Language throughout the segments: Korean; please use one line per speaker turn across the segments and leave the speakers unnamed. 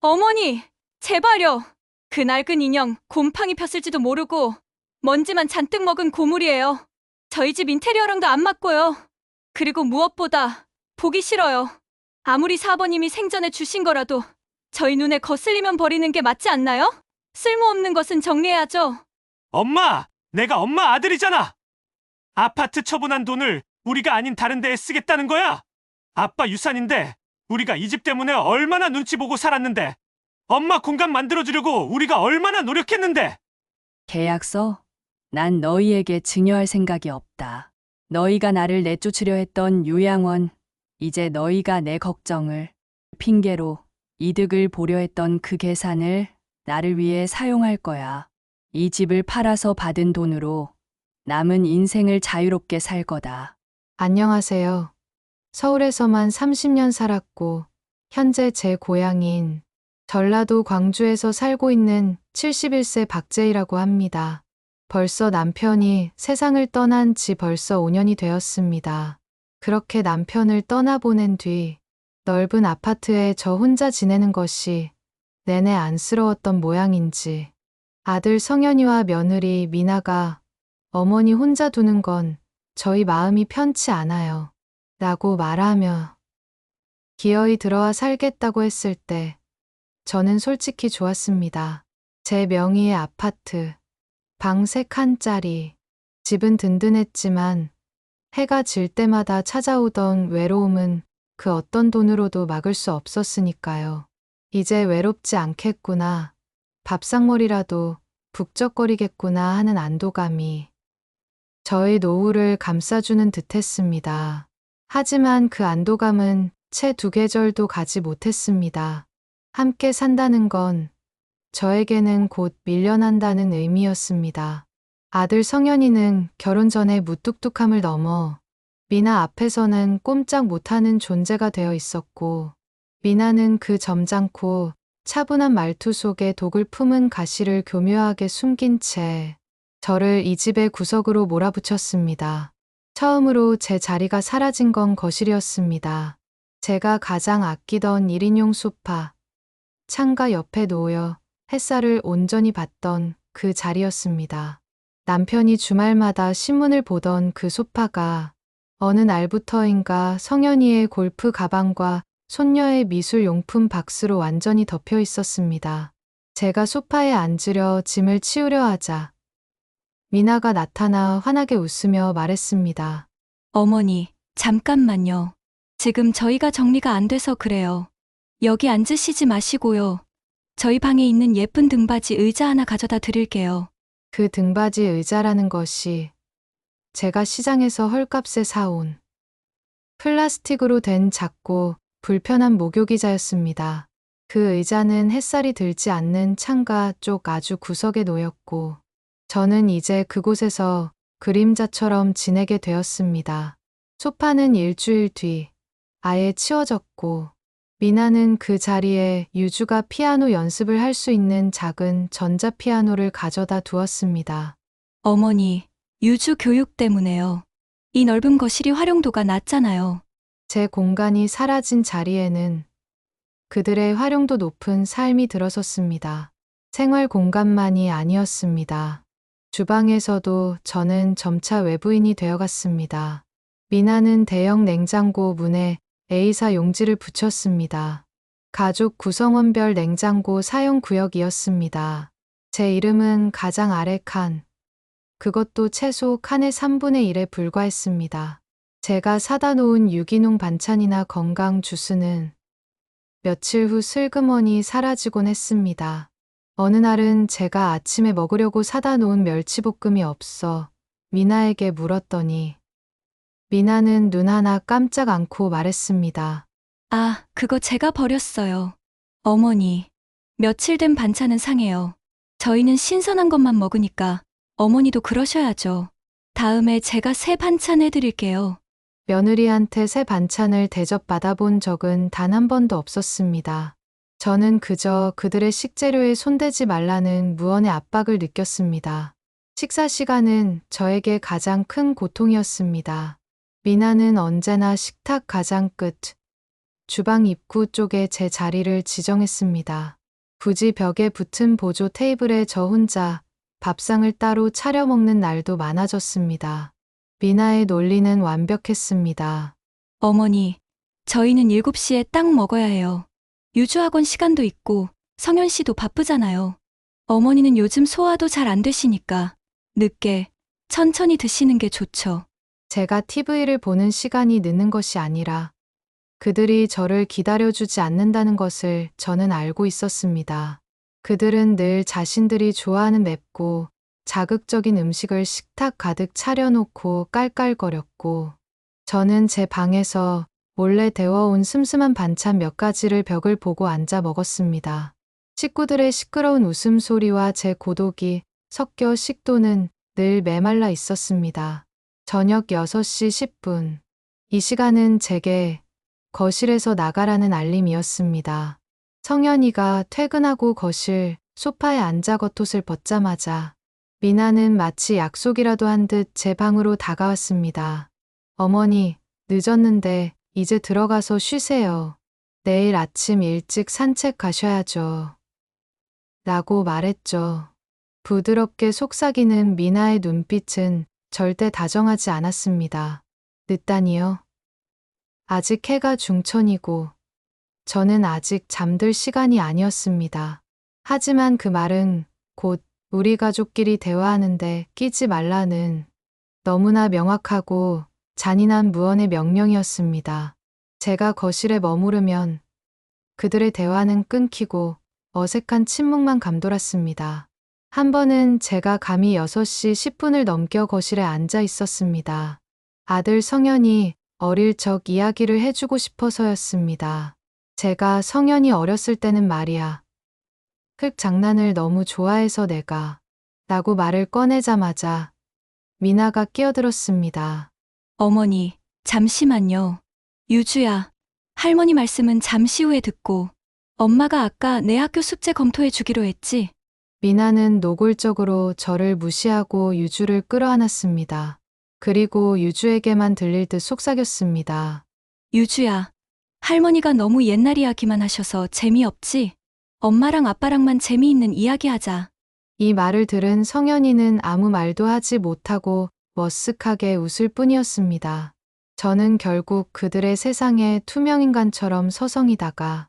어머니, 제발요. 그 낡은 인형 곰팡이 폈을지도 모르고 먼지만 잔뜩 먹은 고물이에요. 저희 집 인테리어랑도 안 맞고요. 그리고 무엇보다 보기 싫어요. 아무리 사버님이 생전에 주신 거라도 저희 눈에 거슬리면 버리는 게 맞지 않나요? 쓸모없는 것은 정리해야죠.
엄마! 내가 엄마 아들이잖아! 아파트 처분한 돈을 우리가 아닌 다른 데에 쓰겠다는 거야! 아빠 유산인데 우리가 이 집 때문에 얼마나 눈치 보고 살았는데, 엄마 공간 만들어주려고 우리가 얼마나 노력했는데!
계약서? 난 너희에게 증여할 생각이 없다. 너희가 나를 내쫓으려 했던 요양원, 이제 너희가 내 걱정을, 핑계로 이득을 보려 했던 그 계산을 나를 위해 사용할 거야. 이 집을 팔아서 받은 돈으로 남은 인생을 자유롭게 살 거다.
안녕하세요. 서울에서만 30년 살았고, 현재 제 고향인 전라도 광주에서 살고 있는 71세 박재희라고 합니다. 벌써 남편이 세상을 떠난 지 벌써 5년이 되었습니다. 그렇게 남편을 떠나보낸 뒤 넓은 아파트에 저 혼자 지내는 것이 내내 안쓰러웠던 모양인지 아들 성현이와 며느리 미나가 어머니 혼자 두는 건 저희 마음이 편치 않아요. 라고 말하며 기어이 들어와 살겠다고 했을 때 저는 솔직히 좋았습니다. 제 명의의 아파트, 방 3칸짜리, 집은 든든했지만 해가 질 때마다 찾아오던 외로움은 그 어떤 돈으로도 막을 수 없었으니까요. 이제 외롭지 않겠구나, 밥상머리라도 북적거리겠구나 하는 안도감이 저의 노후를 감싸주는 듯했습니다. 하지만 그 안도감은 채 2계절도 가지 못했습니다. 함께 산다는 건 저에게는 곧 밀려난다는 의미였습니다. 아들 성현이는 결혼 전에 무뚝뚝함을 넘어 미나 앞에서는 꼼짝 못하는 존재가 되어 있었고, 미나는 그 점잖고 차분한 말투 속에 독을 품은 가시를 교묘하게 숨긴 채 저를 이 집의 구석으로 몰아붙였습니다. 처음으로 제 자리가 사라진 건 거실이었습니다. 제가 가장 아끼던 1인용 소파, 창가 옆에 놓여 햇살을 온전히 받던 그 자리였습니다. 남편이 주말마다 신문을 보던 그 소파가 어느 날부터인가 성현이의 골프 가방과 손녀의 미술용품 박스로 완전히 덮여 있었습니다. 제가 소파에 앉으려 짐을 치우려 하자 미나가 나타나 환하게 웃으며 말했습니다.
어머니, 잠깐만요. 지금 저희가 정리가 안 돼서 그래요. 여기 앉으시지 마시고요. 저희 방에 있는 예쁜 등받이 의자 하나 가져다 드릴게요.
그 등받이 의자라는 것이 제가 시장에서 헐값에 사온 플라스틱으로 된 작고 불편한 목욕의자였습니다. 그 의자는 햇살이 들지 않는 창가 쪽 아주 구석에 놓였고, 저는 이제 그곳에서 그림자처럼 지내게 되었습니다. 소파는 일주일 뒤 아예 치워졌고, 미나는 그 자리에 유주가 피아노 연습을 할 수 있는 작은 전자피아노를 가져다 두었습니다.
어머니, 유주 교육 때문에요. 이 넓은 거실이 활용도가 낮잖아요.
제 공간이 사라진 자리에는 그들의 활용도 높은 삶이 들어섰습니다. 생활 공간만이 아니었습니다. 주방에서도 저는 점차 외부인이 되어갔습니다. 미나는 대형 냉장고 문에 A사 용지를 붙였습니다. 가족 구성원별 냉장고 사용 구역이었습니다. 제 이름은 가장 아래 칸, 그것도 최소 칸의 3분의 1에 불과했습니다. 제가 사다 놓은 유기농 반찬이나 건강 주스는 며칠 후 슬그머니 사라지곤 했습니다. 어느 날은 제가 아침에 먹으려고 사다 놓은 멸치볶음이 없어 미나에게 물었더니 미나는 눈 하나 깜짝 않고 말했습니다.
아, 그거 제가 버렸어요. 어머니, 며칠 된 반찬은 상해요. 저희는 신선한 것만 먹으니까 어머니도 그러셔야죠. 다음에 제가 새 반찬 해드릴게요.
며느리한테 새 반찬을 대접받아 본 적은 단 한 번도 없었습니다. 저는 그저 그들의 식재료에 손대지 말라는 무언의 압박을 느꼈습니다. 식사 시간은 저에게 가장 큰 고통이었습니다. 미나는 언제나 식탁 가장 끝, 주방 입구 쪽에 제 자리를 지정했습니다. 굳이 벽에 붙은 보조 테이블에 저 혼자 밥상을 따로 차려 먹는 날도 많아졌습니다. 미나의 논리는 완벽했습니다.
어머니, 저희는 7시에 딱 먹어야 해요. 유주학원 시간도 있고 성현 씨도 바쁘잖아요. 어머니는 요즘 소화도 잘 안 되시니까 늦게 천천히 드시는 게 좋죠.
제가 TV를 보는 시간이 늦는 것이 아니라 그들이 저를 기다려주지 않는다는 것을 저는 알고 있었습니다. 그들은 늘 자신들이 좋아하는 맵고 자극적인 음식을 식탁 가득 차려놓고 깔깔거렸고, 저는 제 방에서 몰래 데워온 슴슴한 반찬 몇 가지를 벽을 보고 앉아 먹었습니다. 식구들의 시끄러운 웃음소리와 제 고독이 섞여 식도는 늘 메말라 있었습니다. 저녁 6시 10분. 이 시간은 제게 거실에서 나가라는 알림이었습니다. 성현이가 퇴근하고 거실 소파에 앉아 겉옷을 벗자마자 미나는 마치 약속이라도 한 듯 제 방으로 다가왔습니다. 어머니, 늦었는데 이제 들어가서 쉬세요. 내일 아침 일찍 산책 가셔야죠. 라고 말했죠. 부드럽게 속삭이는 미나의 눈빛은 절대 다정하지 않았습니다. 늦다니요? 아직 해가 중천이고 저는 아직 잠들 시간이 아니었습니다. 하지만 그 말은 곧 우리 가족끼리 대화하는데 끼지 말라는 너무나 명확하고 잔인한 무언의 명령이었습니다. 제가 거실에 머무르면 그들의 대화는 끊기고 어색한 침묵만 감돌았습니다. 한 번은 제가 감히 6시 10분을 넘겨 거실에 앉아 있었습니다. 아들 성현이 어릴 적 이야기를 해주고 싶어서였습니다. 제가 성현이 어렸을 때는 말이야. 흙 장난을 너무 좋아해서 내가 라고 말을 꺼내자마자 미나가 끼어들었습니다.
어머니, 잠시만요. 유주야, 할머니 말씀은 잠시 후에 듣고 엄마가 아까 내 학교 숙제 검토해 주기로 했지?
미나는 노골적으로 저를 무시하고 유주를 끌어안았습니다. 그리고 유주에게만 들릴 듯 속삭였습니다.
유주야, 할머니가 너무 옛날 이야기만 하셔서 재미없지? 엄마랑 아빠랑만 재미있는 이야기 하자.
이 말을 들은 성현이는 아무 말도 하지 못하고 머쓱하게 웃을 뿐이었습니다. 저는 결국 그들의 세상에 투명인간처럼 서성이다가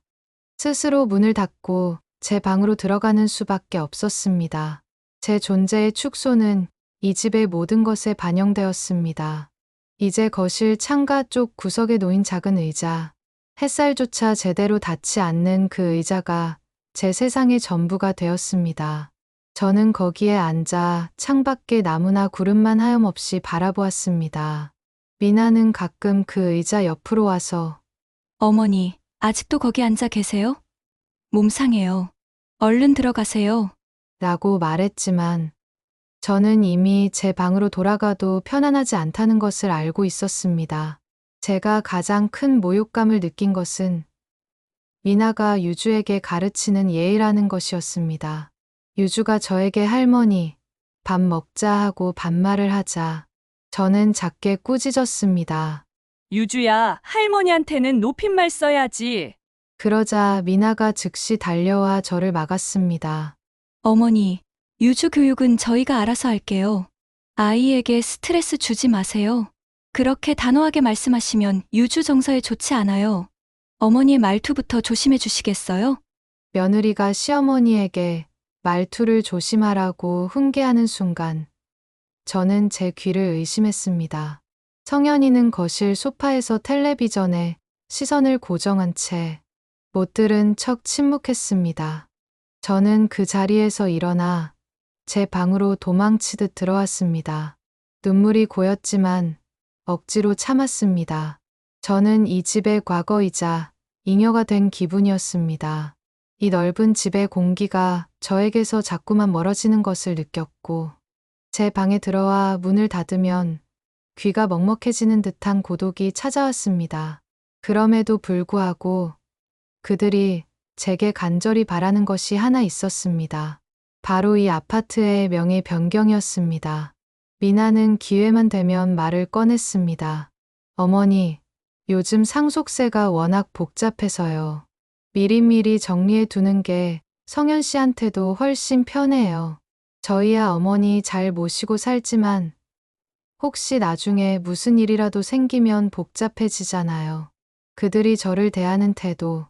스스로 문을 닫고 제 방으로 들어가는 수밖에 없었습니다. 제 존재의 축소는 이 집의 모든 것에 반영되었습니다. 이제 거실 창가 쪽 구석에 놓인 작은 의자, 햇살조차 제대로 닿지 않는 그 의자가 제 세상의 전부가 되었습니다. 저는 거기에 앉아 창밖의 나무나 구름만 하염없이 바라보았습니다. 미나는 가끔 그 의자 옆으로 와서
어머니, 아직도 거기 앉아 계세요? 몸 상해요. 얼른 들어가세요.
라고 말했지만 저는 이미 제 방으로 돌아가도 편안하지 않다는 것을 알고 있었습니다. 제가 가장 큰 모욕감을 느낀 것은 미나가 유주에게 가르치는 예의라는 것이었습니다. 유주가 저에게 할머니, 밥 먹자 하고 반말을 하자 저는 작게 꾸짖었습니다.
유주야, 할머니한테는 높임말 써야지.
그러자 미나가 즉시 달려와 저를 막았습니다.
어머니, 유주 교육은 저희가 알아서 할게요. 아이에게 스트레스 주지 마세요. 그렇게 단호하게 말씀하시면 유주 정서에 좋지 않아요. 어머니의 말투부터 조심해 주시겠어요?
며느리가 시어머니에게 말투를 조심하라고 훈계하는 순간 저는 제 귀를 의심했습니다. 성현이는 거실 소파에서 텔레비전에 시선을 고정한 채 못 들은 척 침묵했습니다. 저는 그 자리에서 일어나 제 방으로 도망치듯 들어왔습니다. 눈물이 고였지만 억지로 참았습니다. 저는 이 집의 과거이자 잉여가 된 기분이었습니다. 이 넓은 집의 공기가 저에게서 자꾸만 멀어지는 것을 느꼈고 제 방에 들어와 문을 닫으면 귀가 먹먹해지는 듯한 고독이 찾아왔습니다. 그럼에도 불구하고 그들이 제게 간절히 바라는 것이 하나 있었습니다. 바로 이 아파트의 명의 변경이었습니다. 미나는 기회만 되면 말을 꺼냈습니다. 어머니, 요즘 상속세가 워낙 복잡해서요. 미리미리 정리해 두는 게 성현 씨한테도 훨씬 편해요. 저희야 어머니 잘 모시고 살지만 혹시 나중에 무슨 일이라도 생기면 복잡해지잖아요. 그들이 저를 대하는 태도,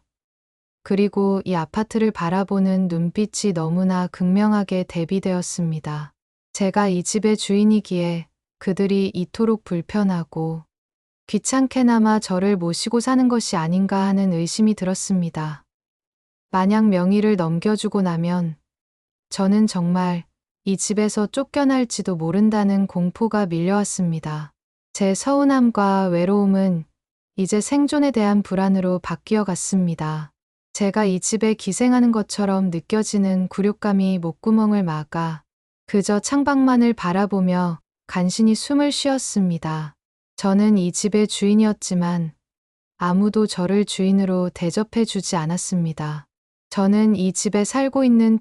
그리고 이 아파트를 바라보는 눈빛이 너무나 극명하게 대비되었습니다. 제가 이 집의 주인이기에 그들이 이토록 불편하고 귀찮게나마 저를 모시고 사는 것이 아닌가 하는 의심이 들었습니다. 만약 명의를 넘겨주고 나면 저는 정말 이 집에서 쫓겨날지도 모른다는 공포가 밀려왔습니다. 제 서운함과 외로움은 이제 생존에 대한 불안으로 바뀌어 갔습니다. 제가 이 집에 기생하는 것처럼 느껴지는 굴욕감이 목구멍을 막아 그저 창밖만을 바라보며 간신히 숨을 쉬었습니다. 저는 이 집의 주인이었지만 아무도 저를 주인으로 대접해 주지 않았습니다. 저는 이 집에 살고 있는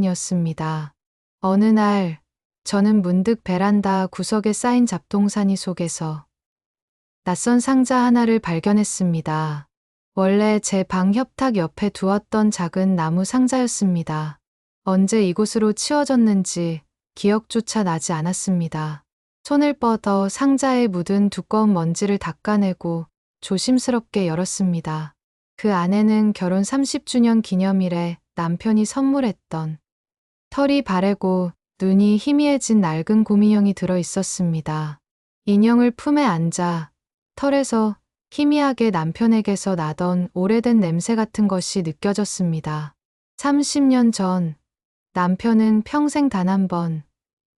투명인간이었습니다. 어느 날 저는 문득 베란다 구석에 쌓인 잡동사니 속에서 낯선 상자 하나를 발견했습니다. 원래 제 방 협탁 옆에 두었던 작은 나무 상자였습니다. 언제 이곳으로 치워졌는지 기억조차 나지 않았습니다. 손을 뻗어 상자에 묻은 두꺼운 먼지를 닦아내고 조심스럽게 열었습니다. 그 안에는 결혼 30주년 기념일에 남편이 선물했던 털이 바래고 눈이 희미해진 낡은 곰인형이 들어 있었습니다. 인형을 품에 안자 털에서 희미하게 남편에게서 나던 오래된 냄새 같은 것이 느껴졌습니다. 30년 전 남편은 평생 단 한 번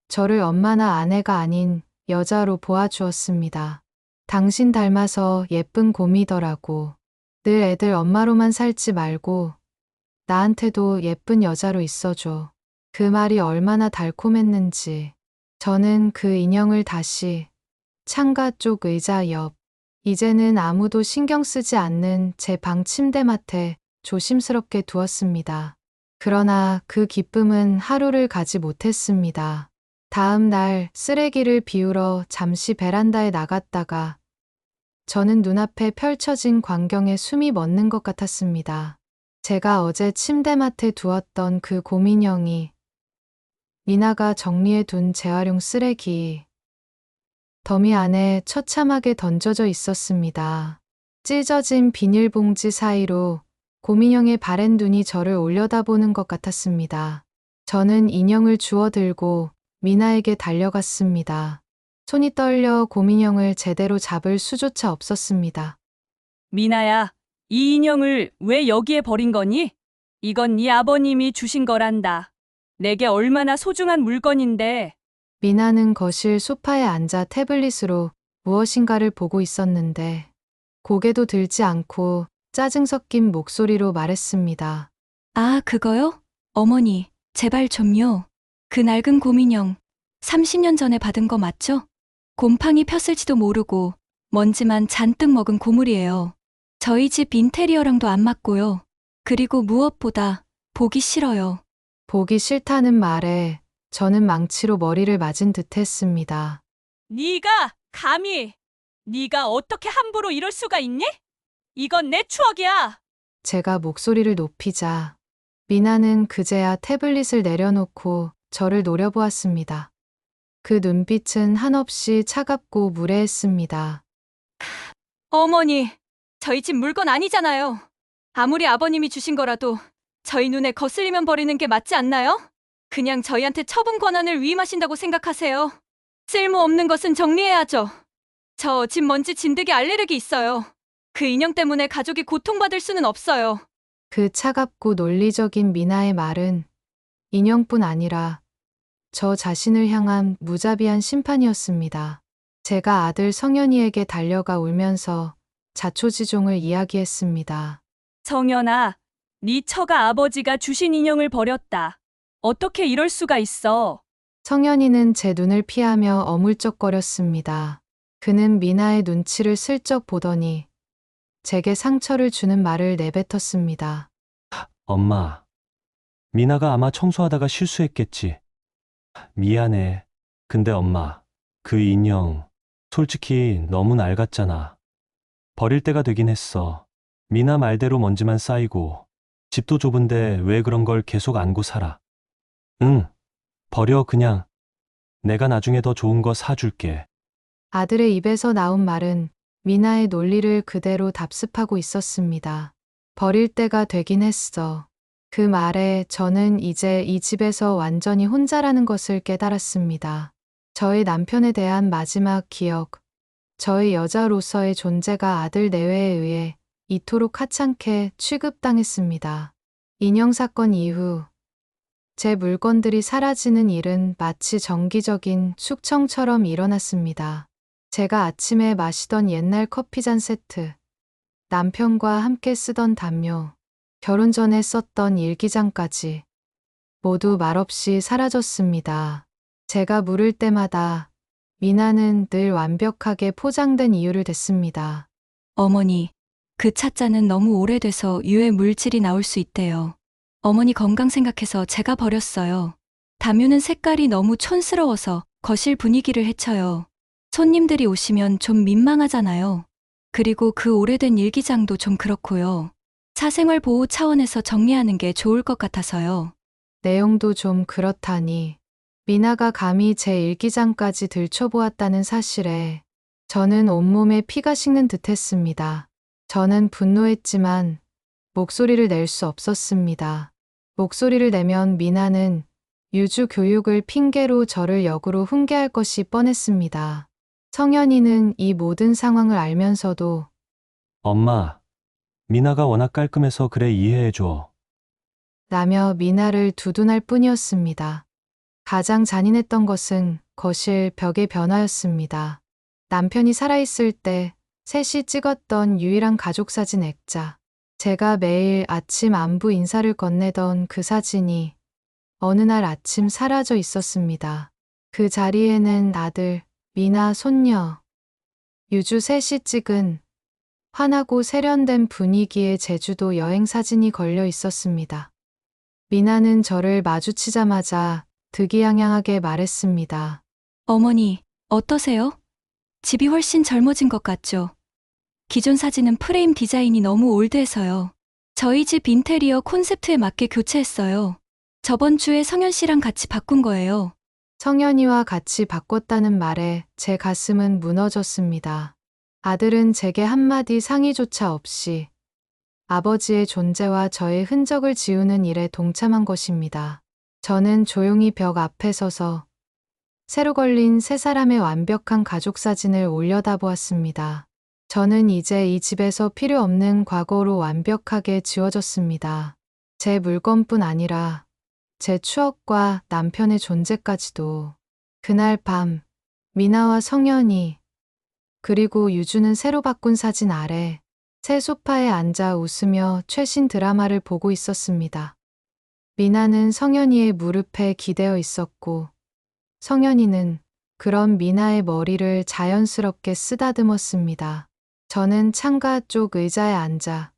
저를 엄마나 아내가 아닌 여자로 보아주었습니다. 당신 닮아서 예쁜 곰이더라고. 늘 애들 엄마로만 살지 말고 나한테도 예쁜 여자로 있어줘. 그 말이 얼마나 달콤했는지. 저는 그 인형을 다시 창가 쪽 의자 옆, 이제는 아무도 신경 쓰지 않는 제 방 침대맡에 조심스럽게 두었습니다. 그러나 그 기쁨은 하루를 가지 못했습니다. 다음 날 쓰레기를 비우러 잠시 베란다에 나갔다가 저는 눈앞에 펼쳐진 광경에 숨이 멎는 것 같았습니다. 제가 어제 침대맡에 두었던 그 곰인형이 미나가 정리해 둔 재활용 쓰레기 더미 안에 처참하게 던져져 있었습니다. 찢어진 비닐봉지 사이로 곰인형의 바랜 눈이 저를 올려다보는 것 같았습니다. 저는 인형을 주워들고 미나에게 달려갔습니다. 손이 떨려 곰인형을 제대로 잡을 수조차 없었습니다.
미나야, 이 인형을 왜 여기에 버린 거니? 이건 네 아버님이 주신 거란다. 내게 얼마나 소중한 물건인데.
미나는 거실 소파에 앉아 태블릿으로 무엇인가를 보고 있었는데 고개도 들지 않고 짜증 섞인 목소리로 말했습니다.
아, 그거요? 어머니, 제발 좀요. 그 낡은 곰인형 30년 전에 받은 거 맞죠? 곰팡이 폈을지도 모르고 먼지만 잔뜩 먹은 고물이에요. 저희 집 인테리어랑도 안 맞고요. 그리고 무엇보다 보기 싫어요.
보기 싫다는 말에 저는 망치로 머리를 맞은 듯 했습니다.
네가 감히 네가 어떻게 함부로 이럴 수가 있니? 이건 내 추억이야.
제가 목소리를 높이자 미나는 그제야 태블릿을 내려놓고 저를 노려보았습니다. 그 눈빛은 한없이 차갑고 무례했습니다.
어머니, 저희 집 물건 아니잖아요. 아무리 아버님이 주신 거라도 저희 눈에 거슬리면 버리는 게 맞지 않나요? 그냥 저희한테 처분 권한을 위임하신다고 생각하세요. 쓸모없는 것은 정리해야죠. 저 집 먼지 진드기 알레르기 있어요. 그 인형 때문에 가족이 고통받을 수는 없어요.
그 차갑고 논리적인 미나의 말은 인형뿐 아니라 저 자신을 향한 무자비한 심판이었습니다. 제가 아들 성현이에게 달려가 울면서 자초지종을 이야기했습니다.
성현아, 네 처가 아버지가 주신 인형을 버렸다. 어떻게 이럴 수가 있어?
성현이는 제 눈을 피하며 어물쩍거렸습니다. 그는 미나의 눈치를 슬쩍 보더니 제게 상처를 주는 말을 내뱉었습니다.
엄마, 미나가 아마 청소하다가 실수했겠지. 미안해. 근데 엄마, 그 인형 솔직히 너무 낡았잖아.
버릴 때가 되긴 했어. 미나 말대로 먼지만 쌓이고 집도 좁은데 왜 그런 걸 계속 안고 살아? 응, 버려 그냥. 내가 나중에 더 좋은 거 사줄게.
아들의 입에서 나온 말은 미나의 논리를 그대로 답습하고 있었습니다. 버릴 때가 되긴 했어. 그 말에 저는 이제 이 집에서 완전히 혼자라는 것을 깨달았습니다. 저의 남편에 대한 마지막 기억, 저의 여자로서의 존재가 아들 내외에 의해 이토록 하찮게 취급당했습니다. 인형 사건 이후 제 물건들이 사라지는 일은 마치 정기적인 숙청처럼 일어났습니다. 제가 아침에 마시던 옛날 커피잔 세트, 남편과 함께 쓰던 담요, 결혼 전에 썼던 일기장까지 모두 말없이 사라졌습니다. 제가 물을 때마다 미나는 늘 완벽하게 포장된 이유를 댔습니다.
어머니, 그 찻잔은 너무 오래돼서 유해 물질이 나올 수 있대요. 어머니 건강 생각해서 제가 버렸어요. 담요는 색깔이 너무 촌스러워서 거실 분위기를 해쳐요. 손님들이 오시면 좀 민망하잖아요. 그리고 그 오래된 일기장도 좀 그렇고요. 사생활 보호 차원에서 정리하는 게 좋을 것 같아서요.
내용도 좀 그렇다니. 미나가 감히 제 일기장까지 들춰보았다는 사실에 저는 온몸에 피가 식는 듯 했습니다. 저는 분노했지만 목소리를 낼 수 없었습니다. 목소리를 내면 미나는 유주 교육을 핑계로 저를 역으로 훈계할 것이 뻔했습니다. 성현이는 이 모든 상황을 알면서도
엄마, 미나가 워낙 깔끔해서 그래 이해해줘.
라며 미나를 두둔할 뿐이었습니다. 가장 잔인했던 것은 거실 벽의 변화였습니다. 남편이 살아있을 때 셋이 찍었던 유일한 가족사진 액자. 제가 매일 아침 안부 인사를 건네던 그 사진이 어느 날 아침 사라져 있었습니다. 그 자리에는 아들, 미나, 손녀, 유주 셋이 찍은 환하고 세련된 분위기의 제주도 여행 사진이 걸려 있었습니다. 미나는 저를 마주치자마자 득이양양하게 말했습니다.
어머니, 어떠세요? 집이 훨씬 젊어진 것 같죠? 기존 사진은 프레임 디자인이 너무 올드해서요. 저희 집 인테리어 콘셉트에 맞게 교체했어요. 저번 주에 성현 씨랑 같이 바꾼 거예요.
성현이와 같이 바꿨다는 말에 제 가슴은 무너졌습니다. 아들은 제게 한마디 상의조차 없이 아버지의 존재와 저의 흔적을 지우는 일에 동참한 것입니다. 저는 조용히 벽 앞에 서서 새로 걸린 세 사람의 완벽한 가족 사진을 올려다보았습니다. 저는 이제 이 집에서 필요 없는 과거로 완벽하게 지워졌습니다. 제 물건뿐 아니라 제 추억과 남편의 존재까지도. 그날 밤, 미나와 성현이 그리고 유주는 새로 바꾼 사진 아래 새 소파에 앉아 웃으며 최신 드라마를 보고 있었습니다. 미나는 성현이의 무릎에 기대어 있었고 성현이는 그런 미나의 머리를 자연스럽게 쓰다듬었습니다. 저는 창가 쪽 의자에 앉아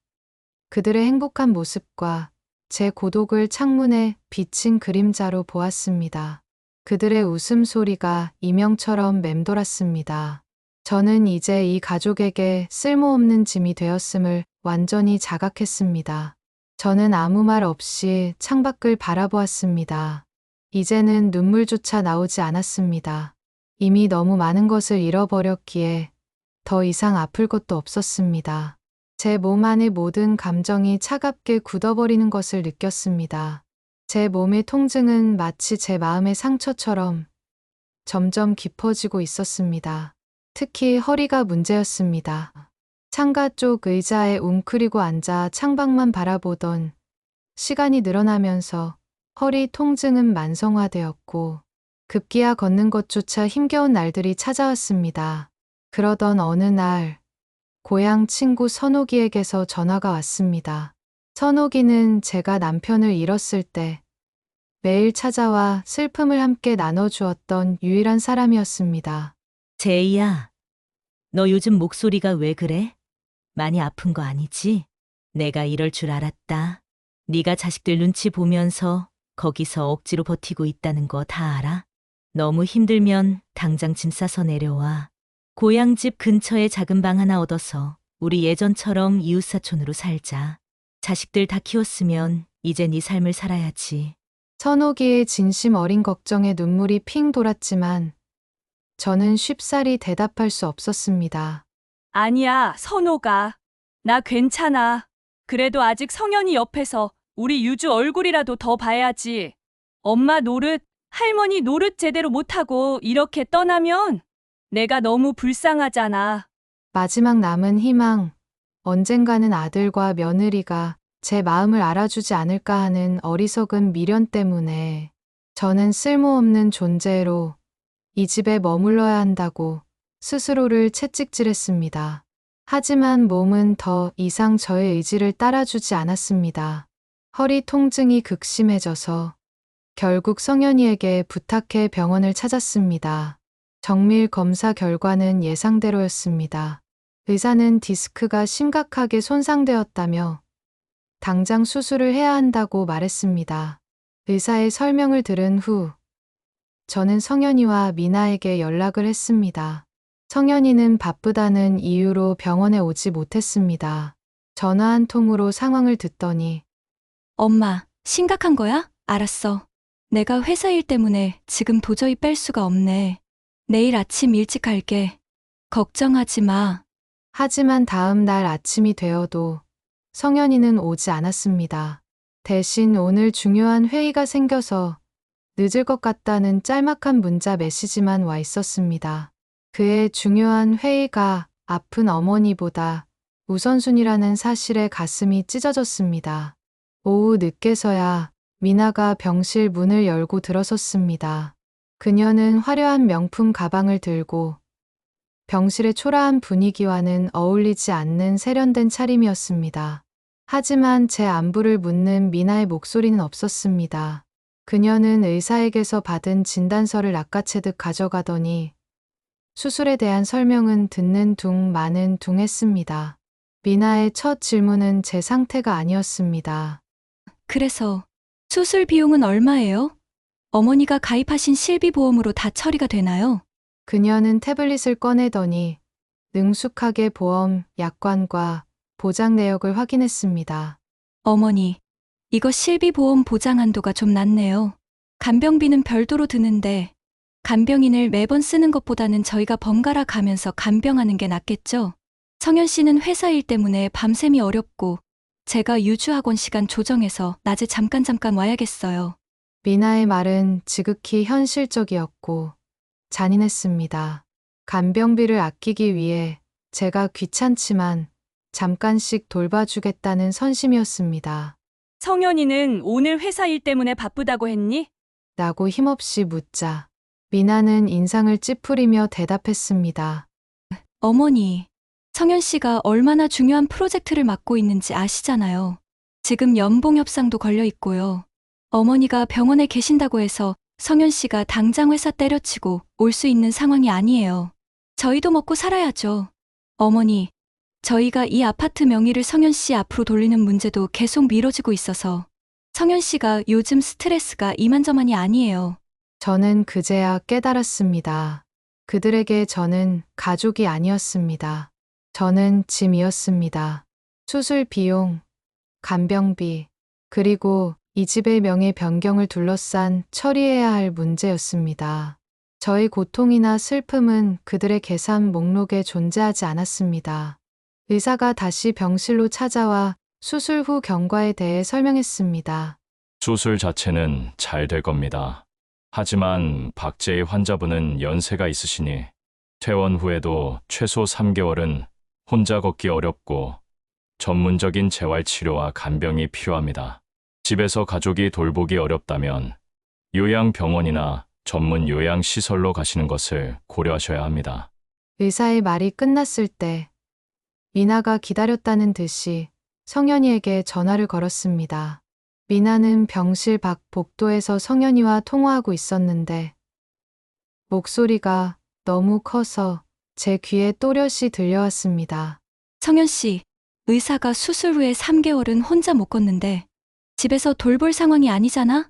그들의 행복한 모습과 제 고독을 창문에 비친 그림자로 보았습니다. 그들의 웃음소리가 이명처럼 맴돌았습니다. 저는 이제 이 가족에게 쓸모없는 짐이 되었음을 완전히 자각했습니다. 저는 아무 말 없이 창밖을 바라보았습니다. 이제는 눈물조차 나오지 않았습니다. 이미 너무 많은 것을 잃어버렸기에 더 이상 아플 것도 없었습니다. 제 몸 안의 모든 감정이 차갑게 굳어버리는 것을 느꼈습니다. 제 몸의 통증은 마치 제 마음의 상처처럼 점점 깊어지고 있었습니다. 특히 허리가 문제였습니다. 창가 쪽 의자에 웅크리고 앉아 창밖만 바라보던 시간이 늘어나면서 허리 통증은 만성화되었고 급기야 걷는 것조차 힘겨운 날들이 찾아왔습니다. 그러던 어느 날 고향 친구 선옥이에게서 전화가 왔습니다. 선옥이는 제가 남편을 잃었을 때 매일 찾아와 슬픔을 함께 나눠주었던 유일한 사람이었습니다.
제이야, 너 요즘 목소리가 왜 그래? 많이 아픈 거 아니지? 내가 이럴 줄 알았다. 네가 자식들 눈치 보면서 거기서 억지로 버티고 있다는 거 다 알아? 너무 힘들면 당장 짐 싸서 내려와. 고향집 근처에 작은 방 하나 얻어서 우리 예전처럼 이웃사촌으로 살자. 자식들 다 키웠으면 이제 네 삶을 살아야지.
선옥이의 진심 어린 걱정에 눈물이 핑 돌았지만 저는 쉽사리 대답할 수 없었습니다.
아니야, 선호가. 나 괜찮아. 그래도 아직 성현이 옆에서 우리 유주 얼굴이라도 더 봐야지. 엄마 노릇, 할머니 노릇 제대로 못하고 이렇게 떠나면 내가 너무 불쌍하잖아.
마지막 남은 희망, 언젠가는 아들과 며느리가 제 마음을 알아주지 않을까 하는 어리석은 미련 때문에 저는 쓸모없는 존재로 이 집에 머물러야 한다고 스스로를 채찍질했습니다. 하지만 몸은 더 이상 저의 의지를 따라주지 않았습니다. 허리 통증이 극심해져서 결국 성현이에게 부탁해 병원을 찾았습니다. 정밀 검사 결과는 예상대로였습니다. 의사는 디스크가 심각하게 손상되었다며 당장 수술을 해야 한다고 말했습니다. 의사의 설명을 들은 후 저는 성현이와 미나에게 연락을 했습니다. 성현이는 바쁘다는 이유로 병원에 오지 못했습니다. 전화 한 통으로 상황을 듣더니
엄마, 심각한 거야? 알았어. 내가 회사 일 때문에 지금 도저히 뺄 수가 없네. 내일 아침 일찍 갈게. 걱정하지 마.
하지만 다음 날 아침이 되어도 성현이는 오지 않았습니다. 대신 오늘 중요한 회의가 생겨서 늦을 것 같다는 짤막한 문자 메시지만 와 있었습니다. 그의 중요한 회의가 아픈 어머니보다 우선순위라는 사실에 가슴이 찢어졌습니다. 오후 늦게서야 미나가 병실 문을 열고 들어섰습니다. 그녀는 화려한 명품 가방을 들고 병실의 초라한 분위기와는 어울리지 않는 세련된 차림이었습니다. 하지만 제 안부를 묻는 미나의 목소리는 없었습니다. 그녀는 의사에게서 받은 진단서를 낚아채듯 가져가더니 수술에 대한 설명은 듣는 둥 마는 둥 했습니다. 미나의 첫 질문은 제 상태가 아니었습니다.
그래서 수술 비용은 얼마예요? 어머니가 가입하신 실비보험으로 다 처리가 되나요?
그녀는 태블릿을 꺼내더니 능숙하게 보험, 약관과 보장 내역을 확인했습니다.
어머니, 이거 실비보험 보장 한도가 좀 낮네요. 간병비는 별도로 드는데 간병인을 매번 쓰는 것보다는 저희가 번갈아 가면서 간병하는 게 낫겠죠? 성현 씨는 회사 일 때문에 밤샘이 어렵고 제가 유주학원 시간 조정해서 낮에 잠깐 와야겠어요.
미나의 말은 지극히 현실적이었고 잔인했습니다. 간병비를 아끼기 위해 제가 귀찮지만 잠깐씩 돌봐주겠다는 선심이었습니다.
성현이는 오늘 회사 일 때문에 바쁘다고 했니?
라고 힘없이 묻자 미나는 인상을 찌푸리며 대답했습니다.
어머니, 성현 씨가 얼마나 중요한 프로젝트를 맡고 있는지 아시잖아요. 지금 연봉 협상도 걸려 있고요. 어머니가 병원에 계신다고 해서 성현 씨가 당장 회사 때려치고 올 수 있는 상황이 아니에요. 저희도 먹고 살아야죠. 어머니, 저희가 이 아파트 명의를 성현 씨 앞으로 돌리는 문제도 계속 미뤄지고 있어서 성현 씨가 요즘 스트레스가 이만저만이 아니에요.
저는 그제야 깨달았습니다. 그들에게 저는 가족이 아니었습니다. 저는 짐이었습니다. 수술 비용, 간병비, 그리고 이 집의 명예 변경을 둘러싼 처리해야 할 문제였습니다. 저의 고통이나 슬픔은 그들의 계산 목록에 존재하지 않았습니다. 의사가 다시 병실로 찾아와 수술 후 경과에 대해 설명했습니다.
수술 자체는 잘 될 겁니다. 하지만 박제의 환자분은 연세가 있으시니 퇴원 후에도 최소 3개월은 혼자 걷기 어렵고 전문적인 재활치료와 간병이 필요합니다. 집에서 가족이 돌보기 어렵다면 요양병원이나 전문 요양시설로 가시는 것을 고려하셔야 합니다.
의사의 말이 끝났을 때 미나가 기다렸다는 듯이 성현이에게 전화를 걸었습니다. 미나는 병실 밖 복도에서 성현이와 통화하고 있었는데 목소리가 너무 커서 제 귀에 또렷이 들려왔습니다.
성현 씨, 의사가 수술 후에 3개월은 혼자 못 걷는데 집에서 돌볼 상황이 아니잖아?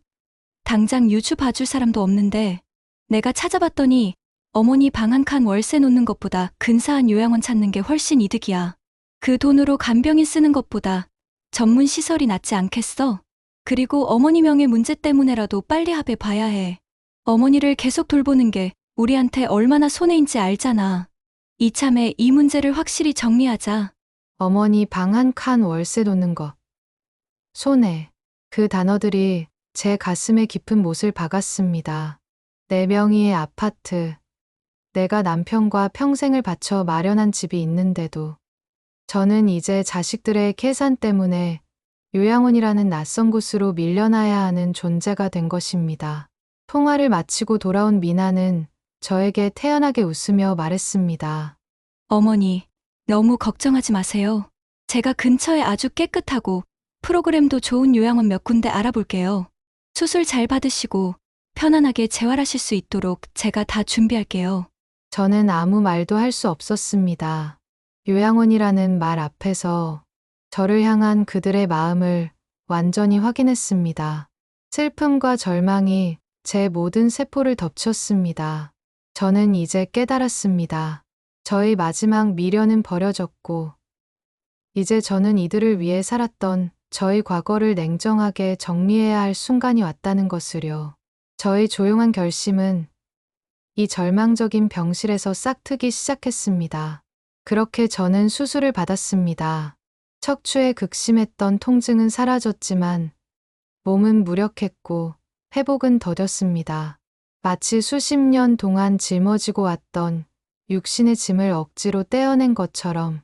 당장 유주 봐줄 사람도 없는데 내가 찾아봤더니 어머니 방 한 칸 월세 놓는 것보다 근사한 요양원 찾는 게 훨씬 이득이야. 그 돈으로 간병인 쓰는 것보다 전문 시설이 낫지 않겠어? 그리고 어머니 명예 문제 때문에라도 빨리 합해 봐야 해. 어머니를 계속 돌보는 게 우리한테 얼마나 손해인지 알잖아. 이참에 이 문제를 확실히 정리하자.
어머니 방 한 칸 월세 돋는 것. 손해. 그 단어들이 제 가슴에 깊은 못을 박았습니다. 내 명의의 아파트. 내가 남편과 평생을 바쳐 마련한 집이 있는데도 저는 이제 자식들의 계산 때문에 요양원이라는 낯선 곳으로 밀려나야 하는 존재가 된 것입니다. 통화를 마치고 돌아온 미나는 저에게 태연하게 웃으며 말했습니다.
어머니, 너무 걱정하지 마세요. 제가 근처에 아주 깨끗하고 프로그램도 좋은 요양원 몇 군데 알아볼게요. 수술 잘 받으시고 편안하게 재활하실 수 있도록 제가 다 준비할게요.
저는 아무 말도 할 수 없었습니다. 요양원이라는 말 앞에서 저를 향한 그들의 마음을 완전히 확인했습니다. 슬픔과 절망이 제 모든 세포를 덮쳤습니다. 저는 이제 깨달았습니다. 저의 마지막 미련은 버려졌고, 이제 저는 이들을 위해 살았던 저의 과거를 냉정하게 정리해야 할 순간이 왔다는 것을요. 저의 조용한 결심은 이 절망적인 병실에서 싹트기 시작했습니다. 그렇게 저는 수술을 받았습니다. 척추에 극심했던 통증은 사라졌지만 몸은 무력했고 회복은 더뎠습니다. 마치 수십 년 동안 짊어지고 왔던 육신의 짐을 억지로 떼어낸 것처럼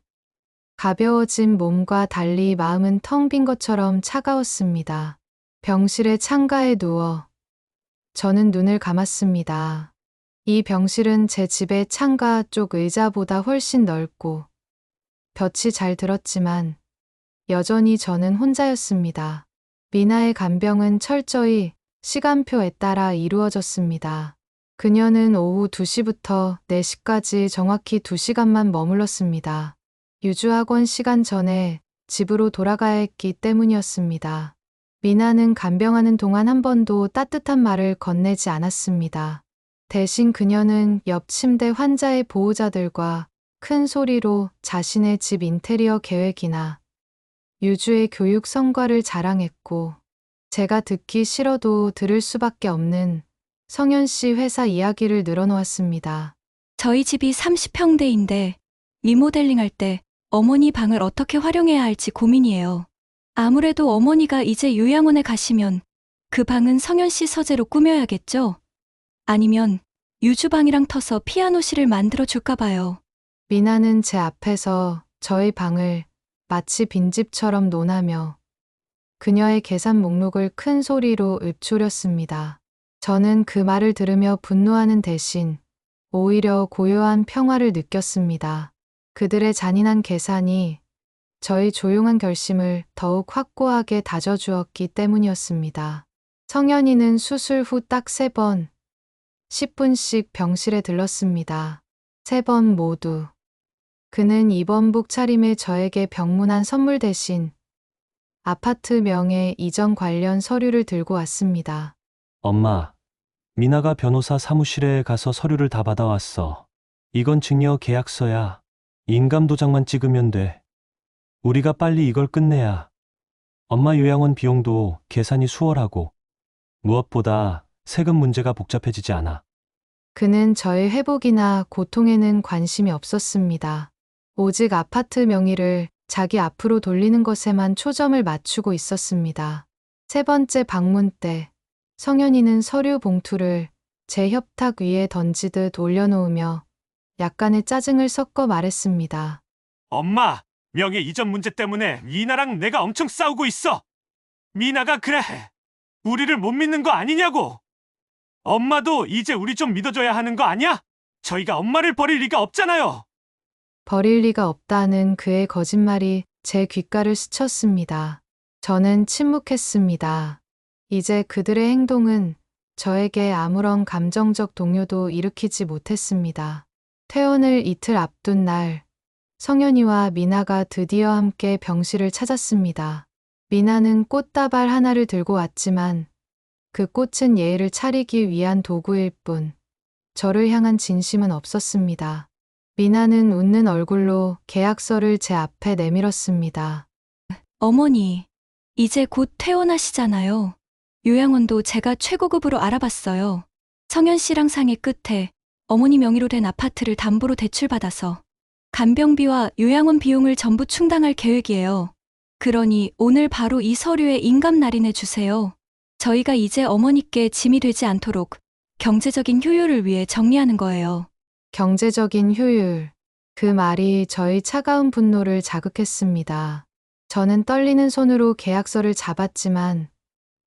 가벼워진 몸과 달리 마음은 텅 빈 것처럼 차가웠습니다. 병실의 창가에 누워 저는 눈을 감았습니다. 이 병실은 제 집의 창가 쪽 의자보다 훨씬 넓고 볕이 잘 들었지만 여전히 저는 혼자였습니다. 미나의 간병은 철저히 시간표에 따라 이루어졌습니다. 그녀는 오후 2시부터 4시까지 정확히 2시간만 머물렀습니다. 유주학원 시간 전에 집으로 돌아가야 했기 때문이었습니다. 미나는 간병하는 동안 한 번도 따뜻한 말을 건네지 않았습니다. 대신 그녀는 옆 침대 환자의 보호자들과 큰 소리로 자신의 집 인테리어 계획이나 유주의 교육 성과를 자랑했고, 제가 듣기 싫어도 들을 수밖에 없는 성현 씨 회사 이야기를 늘어놓았습니다.
저희 집이 30평대인데 리모델링 할 때 어머니 방을 어떻게 활용해야 할지 고민이에요. 아무래도 어머니가 이제 요양원에 가시면 그 방은 성현 씨 서재로 꾸며야겠죠? 아니면 유주방이랑 터서 피아노실을 만들어 줄까 봐요.
미나는 제 앞에서 저의 방을 마치 빈집처럼 논하며 그녀의 계산 목록을 큰 소리로 읊조렸습니다. 저는 그 말을 들으며 분노하는 대신 오히려 고요한 평화를 느꼈습니다. 그들의 잔인한 계산이 저의 조용한 결심을 더욱 확고하게 다져주었기 때문이었습니다. 성현이는 수술 후 딱 3번, 10분씩 병실에 들렀습니다. 3번 모두. 그는 입원복 차림에 저에게 병문안 선물 대신 아파트 명의 이전 관련 서류를 들고 왔습니다.
엄마, 미나가 변호사 사무실에 가서 서류를 다 받아왔어. 이건 증여 계약서야. 인감도장만 찍으면 돼. 우리가 빨리 이걸 끝내야 엄마 요양원 비용도 계산이 수월하고 무엇보다 세금 문제가 복잡해지지 않아.
그는 저의 회복이나 고통에는 관심이 없었습니다. 오직 아파트 명의를 자기 앞으로 돌리는 것에만 초점을 맞추고 있었습니다. 3번째 방문 때 성현이는 서류 봉투를 제 협탁 위에 던지듯 올려놓으며 약간의 짜증을 섞어 말했습니다.
엄마, 명예 이전 문제 때문에 미나랑 내가 엄청 싸우고 있어. 미나가 그래. 우리를 못 믿는 거 아니냐고. 엄마도 이제 우리 좀 믿어줘야 하는 거 아니야? 저희가 엄마를 버릴 리가 없잖아요.
버릴 리가 없다는 그의 거짓말이 제 귓가를 스쳤습니다. 저는 침묵했습니다. 이제 그들의 행동은 저에게 아무런 감정적 동요도 일으키지 못했습니다. 퇴원을 이틀 앞둔 날, 성현이와 미나가 드디어 함께 병실을 찾았습니다. 미나는 꽃다발 하나를 들고 왔지만 그 꽃은 예의를 차리기 위한 도구일 뿐 저를 향한 진심은 없었습니다. 미나는 웃는 얼굴로 계약서를 제 앞에 내밀었습니다.
어머니, 이제 곧 퇴원하시잖아요. 요양원도 제가 최고급으로 알아봤어요. 성현 씨랑 상의 끝에 어머니 명의로 된 아파트를 담보로 대출받아서 간병비와 요양원 비용을 전부 충당할 계획이에요. 그러니 오늘 바로 이 서류에 인감 날인해 주세요. 저희가 이제 어머니께 짐이 되지 않도록 경제적인 효율을 위해 정리하는 거예요.
경제적인 효율. 그 말이 저의 차가운 분노를 자극했습니다. 저는 떨리는 손으로 계약서를 잡았지만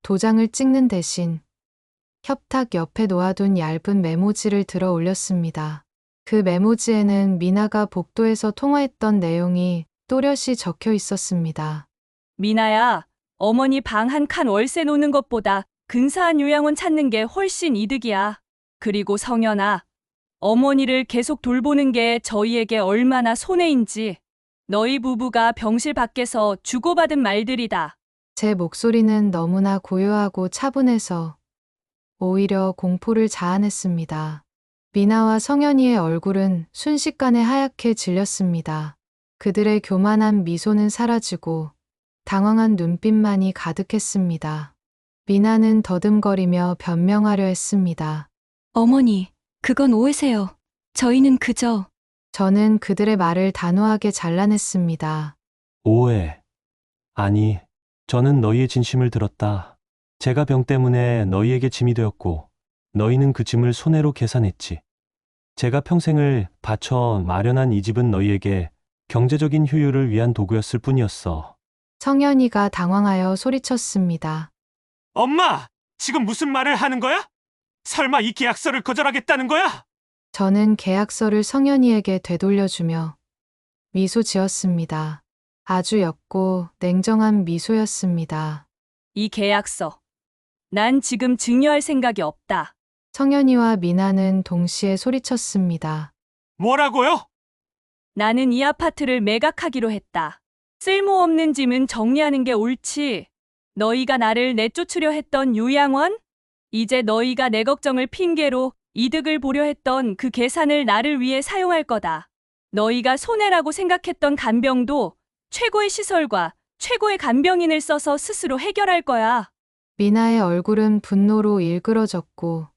도장을 찍는 대신 협탁 옆에 놓아둔 얇은 메모지를 들어 올렸습니다. 그 메모지에는 미나가 복도에서 통화했던 내용이 또렷이 적혀 있었습니다.
미나야, 어머니 방 한 칸 월세 놓는 것보다 근사한 요양원 찾는 게 훨씬 이득이야. 그리고 성현아, 어머니를 계속 돌보는 게 저희에게 얼마나 손해인지 너희 부부가 병실 밖에서 주고받은 말들이다.
제 목소리는 너무나 고요하고 차분해서 오히려 공포를 자아냈습니다. 미나와 성현이의 얼굴은 순식간에 하얗게 질렸습니다. 그들의 교만한 미소는 사라지고 당황한 눈빛만이 가득했습니다. 미나는 더듬거리며 변명하려 했습니다.
어머니, 그건 오해세요. 저희는 그저
저는 그들의 말을 단호하게 잘라냈습니다.
오해. 아니, 저는 너희의 진심을 들었다. 제가 병 때문에 너희에게 짐이 되었고, 너희는 그 짐을 손해로 계산했지. 제가 평생을 바쳐 마련한 이 집은 너희에게 경제적인 효율을 위한 도구였을 뿐이었어.
성현이가 당황하여 소리쳤습니다.
엄마, 지금 무슨 말을 하는 거야? 설마 이 계약서를 거절하겠다는 거야?
저는 계약서를 성현이에게 되돌려주며 미소 지었습니다. 아주 옅고 냉정한 미소였습니다.
이 계약서. 난 지금 증여할 생각이 없다.
성현이와 미나는 동시에 소리쳤습니다.
뭐라고요?
나는 이 아파트를 매각하기로 했다. 쓸모없는 짐은 정리하는 게 옳지. 너희가 나를 내쫓으려 했던 요양원? 이제 너희가 내 걱정을 핑계로 이득을 보려 했던 그 계산을 나를 위해 사용할 거다. 너희가 손해라고 생각했던 간병도 최고의 시설과 최고의 간병인을 써서 스스로 해결할 거야.
미나의 얼굴은 분노로 일그러졌고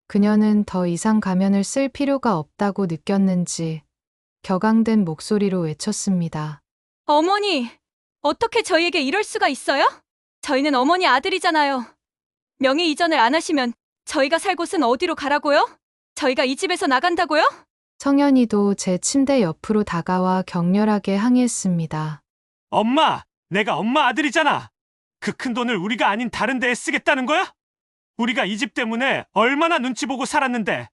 그녀는 더 이상 가면을 쓸 필요가 없다고 느꼈는지 격앙된 목소리로 외쳤습니다.
어머니, 어떻게 저희에게 이럴 수가 있어요? 저희는 어머니 아들이잖아요. 명의 이전을 안 하시면 저희가 살 곳은 어디로 가라고요? 저희가 이 집에서 나간다고요?
성현이도 제 침대 옆으로 다가와 격렬하게 항의했습니다.
엄마, 내가 엄마 아들이잖아. 그 큰 돈을 우리가 아닌 다른 데에 쓰겠다는 거야? 우리가 이 집 때문에 얼마나 눈치 보고 살았는데,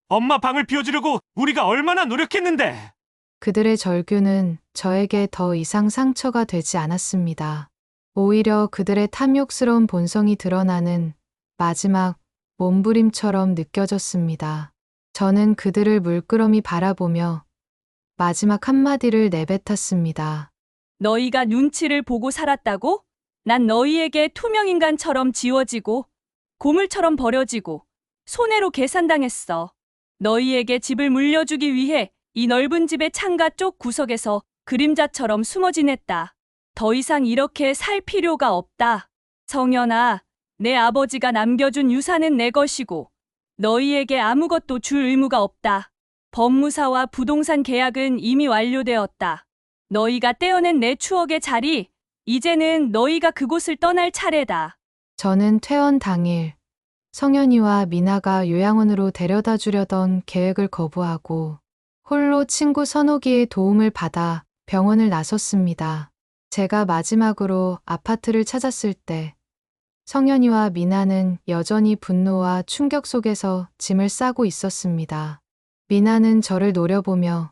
엄마 방을 비워주려고 우리가 얼마나 노력했는데.
그들의 절규는 저에게 더 이상 상처가 되지 않았습니다. 오히려 그들의 탐욕스러운 본성이 드러나는 마지막 몸부림처럼 느껴졌습니다. 저는 그들을 물끄러미 바라보며 마지막 한마디를 내뱉었습니다.
너희가 눈치를 보고 살았다고? 난 너희에게 투명인간처럼 지워지고 고물처럼 버려지고 손해로 계산당했어. 너희에게 집을 물려주기 위해 이 넓은 집의 창가 쪽 구석에서 그림자처럼 숨어 지냈다. 더 이상 이렇게 살 필요가 없다. 성현아, 내 아버지가 남겨준 유산은 내 것이고 너희에게 아무것도 줄 의무가 없다. 법무사와 부동산 계약은 이미 완료되었다. 너희가 떼어낸 내 추억의 자리, 이제는 너희가 그곳을 떠날 차례다.
저는 퇴원 당일 성현이와 미나가 요양원으로 데려다 주려던 계획을 거부하고 홀로 친구 선옥이의 도움을 받아 병원을 나섰습니다. 제가 마지막으로 아파트를 찾았을 때 성현이와 미나는 여전히 분노와 충격 속에서 짐을 싸고 있었습니다. 미나는 저를 노려보며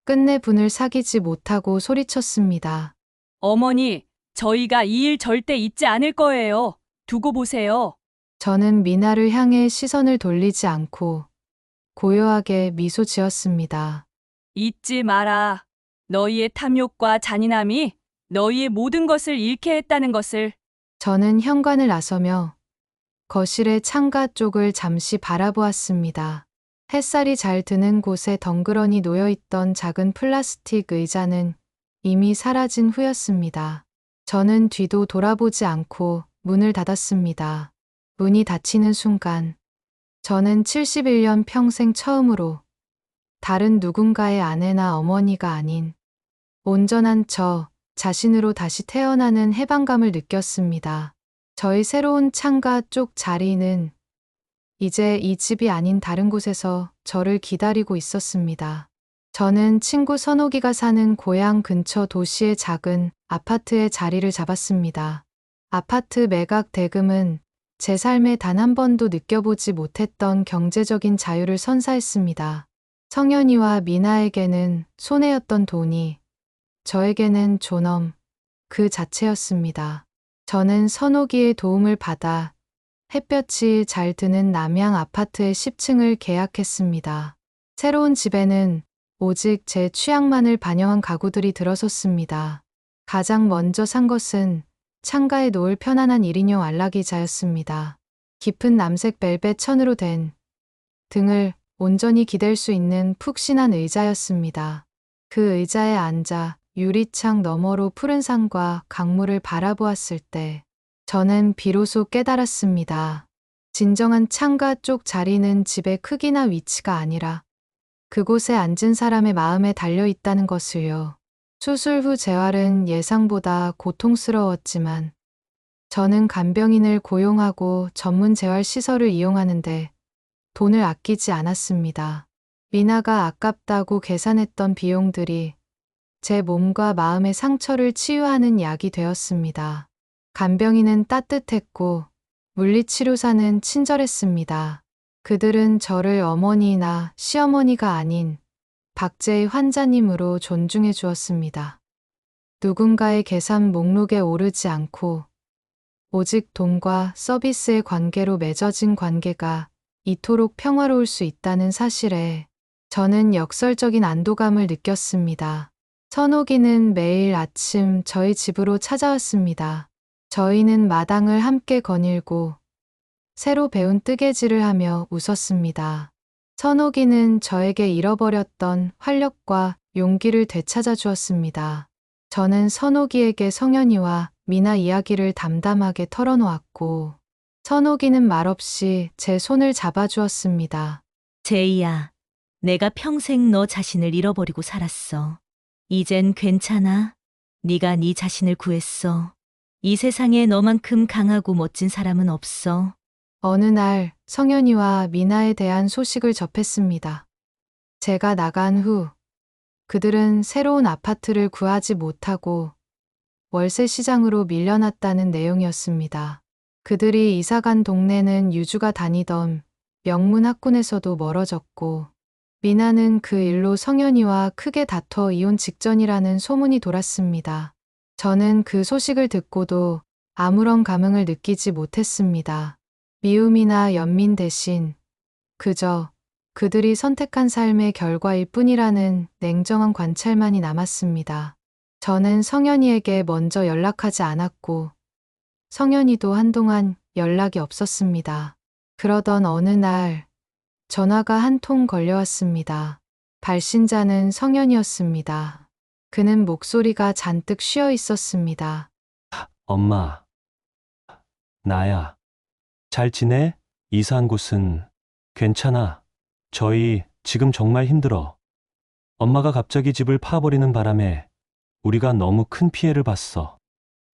끝내 분을 사귀지 못하고 소리쳤습니다.
어머니, 저희가 이 일 절대 잊지 않을 거예요. 두고 보세요.
저는 미나를 향해 시선을 돌리지 않고 고요하게 미소 지었습니다.
잊지 마라. 너희의 탐욕과 잔인함이 너희의 모든 것을 잃게 했다는 것을.
저는 현관을 나서며 거실의 창가 쪽을 잠시 바라보았습니다. 햇살이 잘 드는 곳에 덩그러니 놓여있던 작은 플라스틱 의자는 이미 사라진 후였습니다. 저는 뒤도 돌아보지 않고 문을 닫았습니다. 문이 닫히는 순간 저는 71년 평생 처음으로 다른 누군가의 아내나 어머니가 아닌 온전한 저 자신으로 다시 태어나는 해방감을 느꼈습니다. 저희 새로운 창가 쪽 자리는 이제 이 집이 아닌 다른 곳에서 저를 기다리고 있었습니다. 저는 친구 선옥이가 사는 고향 근처 도시의 작은 아파트에 자리를 잡았습니다. 아파트 매각 대금은 제 삶에 단 한 번도 느껴보지 못했던 경제적인 자유를 선사했습니다. 성현이와 미나에게는 손해였던 돈이 저에게는 존엄 그 자체였습니다. 저는 선옥이의 도움을 받아 햇볕이 잘 드는 남양 아파트의 10층을 계약했습니다. 새로운 집에는 오직 제 취향만을 반영한 가구들이 들어섰습니다. 가장 먼저 산 것은 창가에 놓을 편안한 1인용 안락의자였습니다. 깊은 남색 벨벳 천으로 된 등을 온전히 기댈 수 있는 푹신한 의자였습니다. 그 의자에 앉아 유리창 너머로 푸른 산과 강물을 바라보았을 때 저는 비로소 깨달았습니다. 진정한 창가 쪽 자리는 집의 크기나 위치가 아니라 그곳에 앉은 사람의 마음에 달려 있다는 것을요. 수술 후 재활은 예상보다 고통스러웠지만 저는 간병인을 고용하고 전문 재활 시설을 이용하는데 돈을 아끼지 않았습니다. 미나가 아깝다고 계산했던 비용들이 제 몸과 마음의 상처를 치유하는 약이 되었습니다. 간병인은 따뜻했고 물리치료사는 친절했습니다. 그들은 저를 어머니나 시어머니가 아닌 박제의 환자님으로 존중해 주었습니다. 누군가의 계산 목록에 오르지 않고 오직 돈과 서비스의 관계로 맺어진 관계가 이토록 평화로울 수 있다는 사실에 저는 역설적인 안도감을 느꼈습니다. 선옥이는 매일 아침 저희 집으로 찾아왔습니다. 저희는 마당을 함께 거닐고 새로 배운 뜨개질을 하며 웃었습니다. 선옥이는 저에게 잃어버렸던 활력과 용기를 되찾아 주었습니다. 저는 선옥이에게 성현이와 미나 이야기를 담담하게 털어놓았고 선옥이는 말없이 제 손을 잡아주었습니다.
제이야, 내가 평생 너 자신을 잃어버리고 살았어. 이젠 괜찮아. 네가 네 자신을 구했어. 이 세상에 너만큼 강하고 멋진 사람은 없어.
어느 날 성현이와 미나에 대한 소식을 접했습니다. 제가 나간 후 그들은 새로운 아파트를 구하지 못하고 월세 시장으로 밀려났다는 내용이었습니다. 그들이 이사간 동네는 유주가 다니던 명문 학군에서도 멀어졌고 미나는 그 일로 성현이와 크게 다퉈 이혼 직전이라는 소문이 돌았습니다. 저는 그 소식을 듣고도 아무런 감흥을 느끼지 못했습니다. 미움이나 연민 대신 그저 그들이 선택한 삶의 결과일 뿐이라는 냉정한 관찰만이 남았습니다. 저는 성현이에게 먼저 연락하지 않았고 성현이도 한동안 연락이 없었습니다. 그러던 어느 날 전화가 한 통 걸려왔습니다. 발신자는 성현이었습니다. 그는 목소리가 잔뜩 쉬어 있었습니다.
엄마. 나야. 잘 지내? 이사한 곳은 괜찮아. 저희 지금 정말 힘들어. 엄마가 갑자기 집을 파버리는 바람에 우리가 너무 큰 피해를 봤어.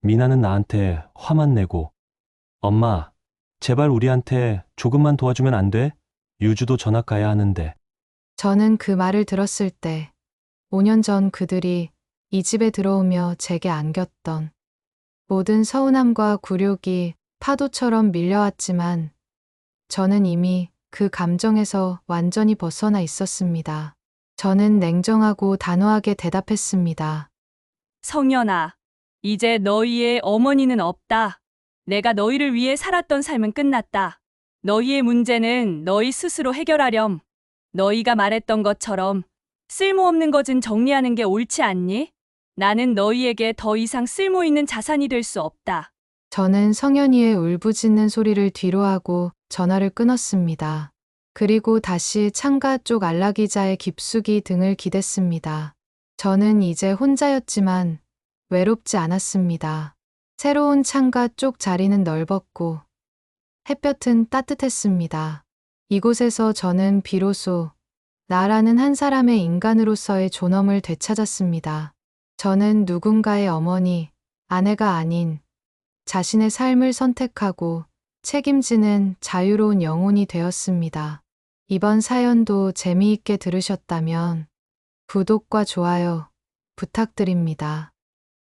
미나는 나한테 화만 내고. 엄마, 제발 우리한테 조금만 도와주면 안 돼? 유주도 전학 가야 하는데.
저는 그 말을 들었을 때 5년 전 그들이 이 집에 들어오며 제게 안겼던 모든 서운함과 굴욕이 파도처럼 밀려왔지만 저는 이미 그 감정에서 완전히 벗어나 있었습니다. 저는 냉정하고 단호하게 대답했습니다.
성현아, 이제 너희의 어머니는 없다. 내가 너희를 위해 살았던 삶은 끝났다. 너희의 문제는 너희 스스로 해결하렴. 너희가 말했던 것처럼 쓸모없는 것은 정리하는 게 옳지 않니? 나는 너희에게 더 이상 쓸모있는 자산이 될 수 없다.
저는 성현이의 울부짖는 소리를 뒤로하고 전화를 끊었습니다. 그리고 다시 창가 쪽 안락의자에 깊숙이 등을 기댔습니다. 저는 이제 혼자였지만 외롭지 않았습니다. 새로운 창가 쪽 자리는 넓었고 햇볕은 따뜻했습니다. 이곳에서 저는 비로소 나라는 한 사람의 인간으로서의 존엄을 되찾았습니다. 저는 누군가의 어머니, 아내가 아닌 자신의 삶을 선택하고 책임지는 자유로운 영혼이 되었습니다. 이번 사연도 재미있게 들으셨다면 구독과 좋아요 부탁드립니다.